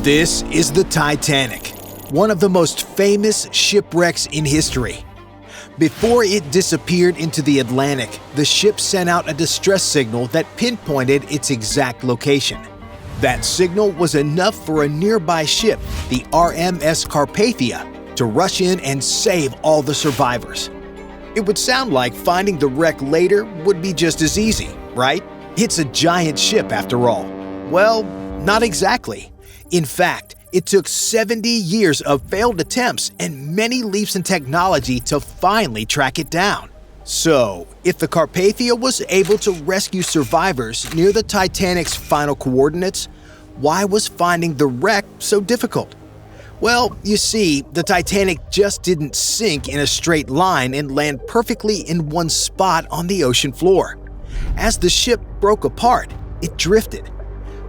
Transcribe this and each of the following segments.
This is the Titanic, one of the most famous shipwrecks in history. Before it disappeared into the Atlantic, the ship sent out a distress signal that pinpointed its exact location. That signal was enough for a nearby ship, the RMS Carpathia, to rush in and save all the survivors. It would sound like finding the wreck later would be just as easy, right? It's a giant ship after all. Well, not exactly. In fact, it took 70 years of failed attempts and many leaps in technology to finally track it down. So, if the Carpathia was able to rescue survivors near the Titanic's final coordinates, why was finding the wreck so difficult? Well, you see, the Titanic just didn't sink in a straight line and land perfectly in one spot on the ocean floor. As the ship broke apart, it drifted.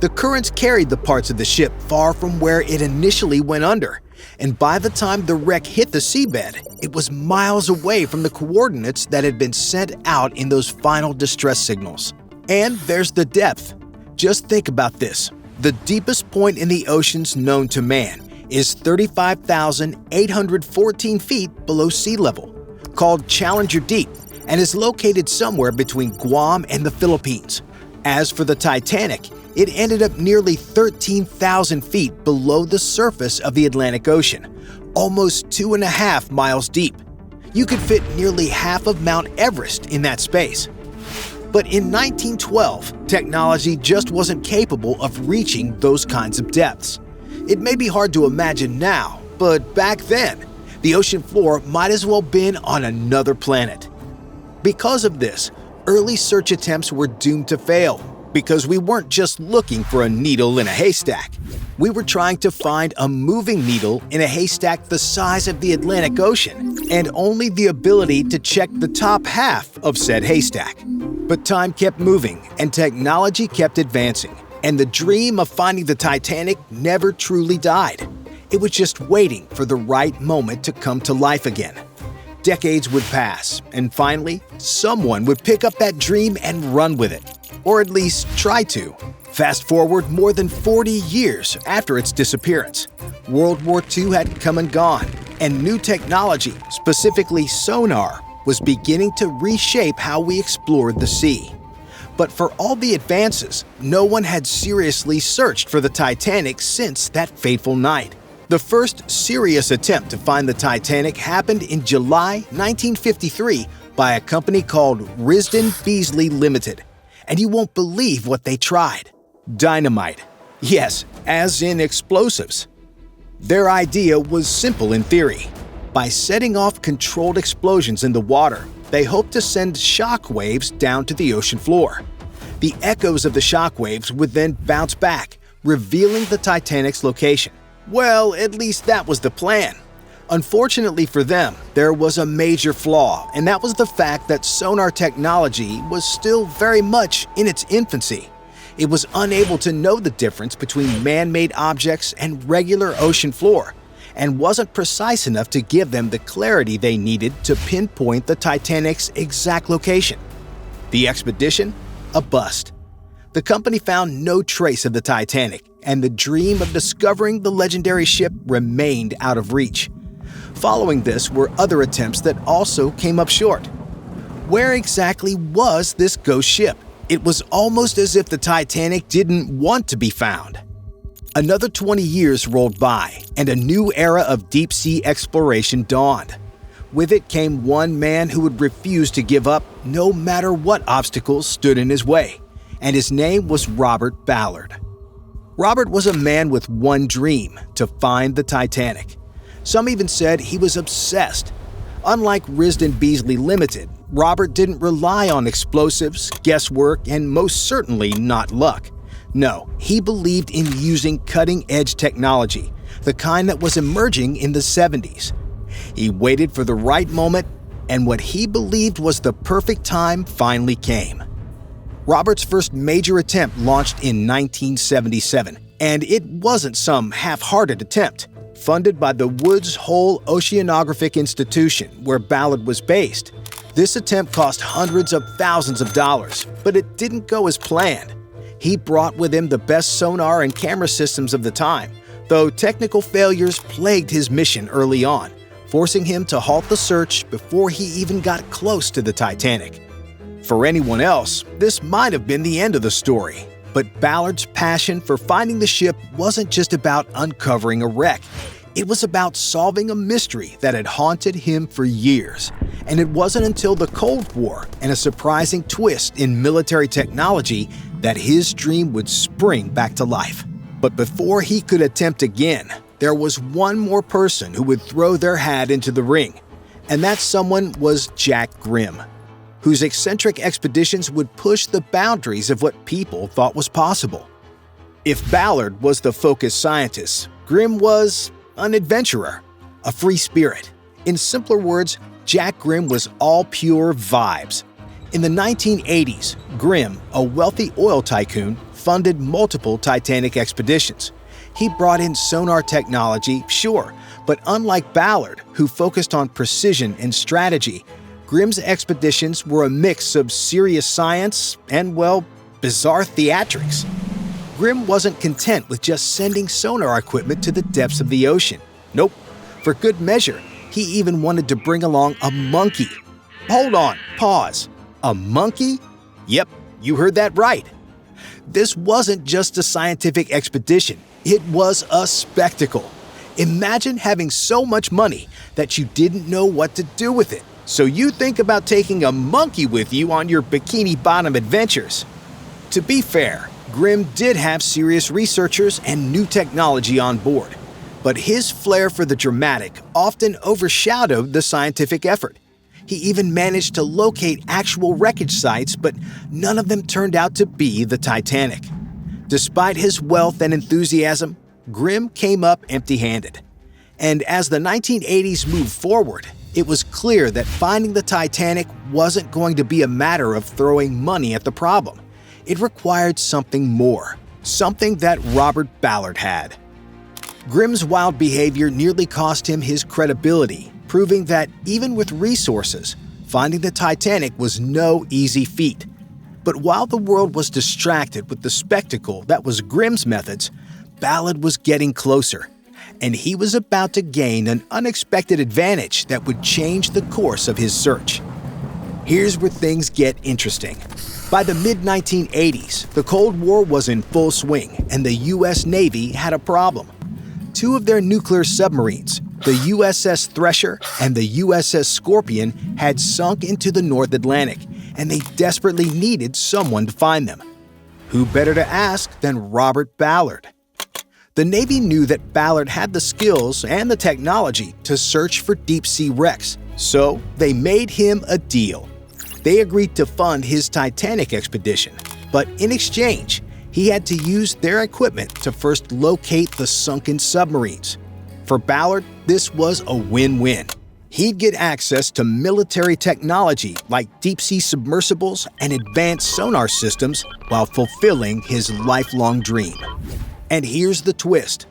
The currents carried the parts of the ship far from where it initially went under, and by the time the wreck hit the seabed, it was miles away from the coordinates that had been sent out in those final distress signals. And there's the depth. Just think about this. The deepest point in the oceans known to man is 35,814 feet below sea level, called Challenger Deep, and is located somewhere between Guam and the Philippines. As for the Titanic, it ended up nearly 13,000 feet below the surface of the Atlantic Ocean, almost 2.5 miles deep. You could fit nearly half of Mount Everest in that space. But in 1912, technology just wasn't capable of reaching those kinds of depths. It may be hard to imagine now, but back then, the ocean floor might as well been on another planet. Because of this, early search attempts were doomed to fail, because we weren't just looking for a needle in a haystack. We were trying to find a moving needle in a haystack the size of the Atlantic Ocean, and only the ability to check the top half of said haystack. But time kept moving, and technology kept advancing, and the dream of finding the Titanic never truly died. It was just waiting for the right moment to come to life again. Decades would pass, and finally, someone would pick up that dream and run with it. Or at least try to. Fast forward more than 40 years after its disappearance. World War II had come and gone, and new technology, specifically sonar, was beginning to reshape how we explored the sea. But for all the advances, no one had seriously searched for the Titanic since that fateful night. The first serious attempt to find the Titanic happened in July 1953 by a company called Risdon Beasley Limited. And you won't believe what they tried. Dynamite. Yes, as in explosives. Their idea was simple in theory. By setting off controlled explosions in the water, they hoped to send shock waves down to the ocean floor. The echoes of the shock waves would then bounce back, revealing the Titanic's location. Well, at least that was the plan. Unfortunately for them, there was a major flaw, and that was the fact that sonar technology was still very much in its infancy. It was unable to know the difference between man-made objects and regular ocean floor, and wasn't precise enough to give them the clarity they needed to pinpoint the Titanic's exact location. The expedition? A bust. The company found no trace of the Titanic, and the dream of discovering the legendary ship remained out of reach. Following this were other attempts that also came up short. Where exactly was this ghost ship? It was almost as if the Titanic didn't want to be found. Another 20 years rolled by, and a new era of deep-sea exploration dawned. With it came one man who would refuse to give up no matter what obstacles stood in his way, and his name was Robert Ballard. Robert was a man with one dream: to find the Titanic. Some even said he was obsessed. Unlike Risdon Beasley Limited, Robert didn't rely on explosives, guesswork, and most certainly not luck. No, he believed in using cutting-edge technology, the kind that was emerging in the 70s. He waited for the right moment, and what he believed was the perfect time finally came. Robert's first major attempt launched in 1977, and it wasn't some half-hearted attempt. Funded by the Woods Hole Oceanographic Institution, where Ballard was based, this attempt cost hundreds of thousands of dollars, but it didn't go as planned. He brought with him the best sonar and camera systems of the time, though technical failures plagued his mission early on, forcing him to halt the search before he even got close to the Titanic. For anyone else, this might have been the end of the story, but Ballard's passion for finding the ship wasn't just about uncovering a wreck. It was about solving a mystery that had haunted him for years. And it wasn't until the Cold War and a surprising twist in military technology that his dream would spring back to life. But before he could attempt again, there was one more person who would throw their hat into the ring. And that someone was Jack Grimm, whose eccentric expeditions would push the boundaries of what people thought was possible. If Ballard was the focused scientist, Grimm was an adventurer, a free spirit. In simpler words, Jack Grimm was all pure vibes. In the 1980s, Grimm, a wealthy oil tycoon, funded multiple Titanic expeditions. He brought in sonar technology, sure, but unlike Ballard, who focused on precision and strategy, Grimm's expeditions were a mix of serious science and, well, bizarre theatrics. Grimm wasn't content with just sending sonar equipment to the depths of the ocean. Nope. For good measure, he even wanted to bring along a monkey. Hold on, pause. A monkey? Yep, you heard that right. This wasn't just a scientific expedition, it was a spectacle. Imagine having so much money that you didn't know what to do with it. So you think about taking a monkey with you on your Bikini Bottom adventures. To be fair, Grimm did have serious researchers and new technology on board, but his flair for the dramatic often overshadowed the scientific effort. He even managed to locate actual wreckage sites, but none of them turned out to be the Titanic. Despite his wealth and enthusiasm, Grimm came up empty-handed. And as the 1980s moved forward, it was clear that finding the Titanic wasn't going to be a matter of throwing money at the problem. It required something more, something that Robert Ballard had. Grimm's wild behavior nearly cost him his credibility, proving that even with resources, finding the Titanic was no easy feat. But while the world was distracted with the spectacle that was Grimm's methods, Ballard was getting closer, and he was about to gain an unexpected advantage that would change the course of his search. Here's where things get interesting. By the mid-1980s, the Cold War was in full swing, and the U.S. Navy had a problem. Two of their nuclear submarines, the USS Thresher and the USS Scorpion, had sunk into the North Atlantic, and they desperately needed someone to find them. Who better to ask than Robert Ballard? The Navy knew that Ballard had the skills and the technology to search for deep-sea wrecks, so they made him a deal. They agreed to fund his Titanic expedition, but in exchange, he had to use their equipment to first locate the sunken submarines. For Ballard, this was a win-win. He'd get access to military technology like deep-sea submersibles and advanced sonar systems while fulfilling his lifelong dream. And here's the twist.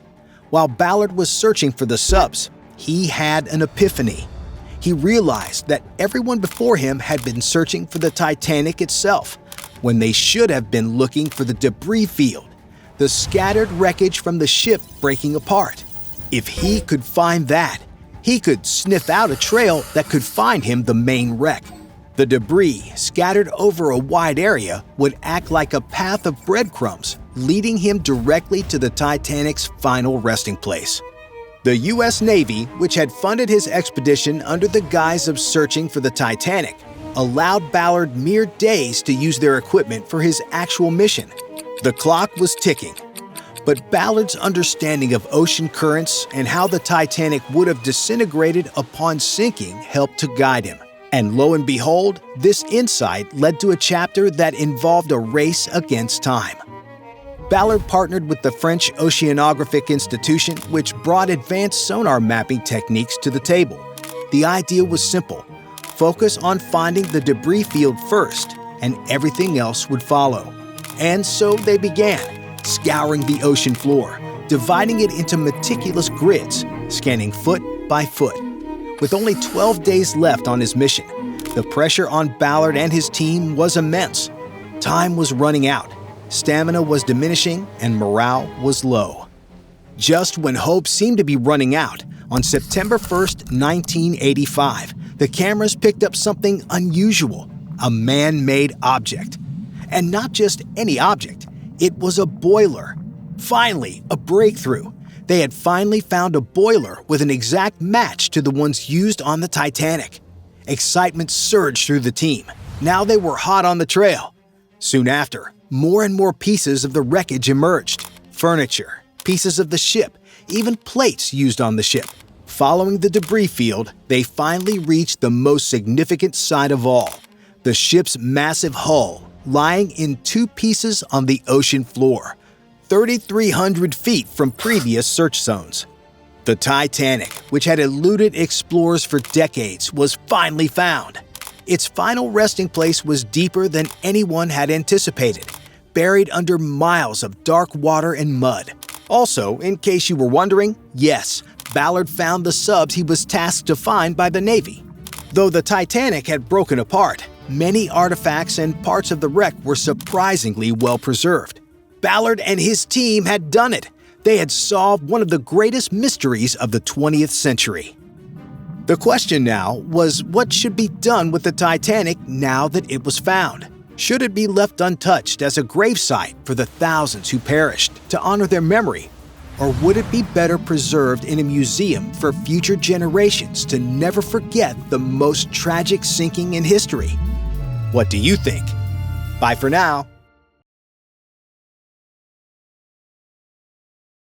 While Ballard was searching for the subs, he had an epiphany. He realized that everyone before him had been searching for the Titanic itself, when they should have been looking for the debris field, the scattered wreckage from the ship breaking apart. If he could find that, he could sniff out a trail that could find him the main wreck. The debris, scattered over a wide area, would act like a path of breadcrumbs, leading him directly to the Titanic's final resting place. The U.S. Navy, which had funded his expedition under the guise of searching for the Titanic, allowed Ballard mere days to use their equipment for his actual mission. The clock was ticking. But Ballard's understanding of ocean currents and how the Titanic would have disintegrated upon sinking helped to guide him. And lo and behold, this insight led to a chapter that involved a race against time. Ballard partnered with the French Oceanographic Institution, which brought advanced sonar mapping techniques to the table. The idea was simple: focus on finding the debris field first, and everything else would follow. And so they began, scouring the ocean floor, dividing it into meticulous grids, scanning foot by foot. With only 12 days left on his mission, the pressure on Ballard and his team was immense. Time was running out, stamina was diminishing, and morale was low. Just when hope seemed to be running out, on September 1st, 1985, the cameras picked up something unusual, a man-made object. And not just any object, it was a boiler. Finally, a breakthrough. They had finally found a boiler with an exact match to the ones used on the Titanic. Excitement surged through the team. Now they were hot on the trail. Soon after, more and more pieces of the wreckage emerged. Furniture, pieces of the ship, even plates used on the ship. Following the debris field, they finally reached the most significant sight of all, the ship's massive hull lying in two pieces on the ocean floor, 3,300 feet from previous search zones. The Titanic, which had eluded explorers for decades, was finally found. Its final resting place was deeper than anyone had anticipated, buried under miles of dark water and mud. Also, in case you were wondering, yes, Ballard found the subs he was tasked to find by the Navy. Though the Titanic had broken apart, many artifacts and parts of the wreck were surprisingly well preserved. Ballard and his team had done it. They had solved one of the greatest mysteries of the 20th century. The question now was what should be done with the Titanic now that it was found? Should it be left untouched as a gravesite for the thousands who perished to honor their memory? Or would it be better preserved in a museum for future generations to never forget the most tragic sinking in history? What do you think? Bye for now.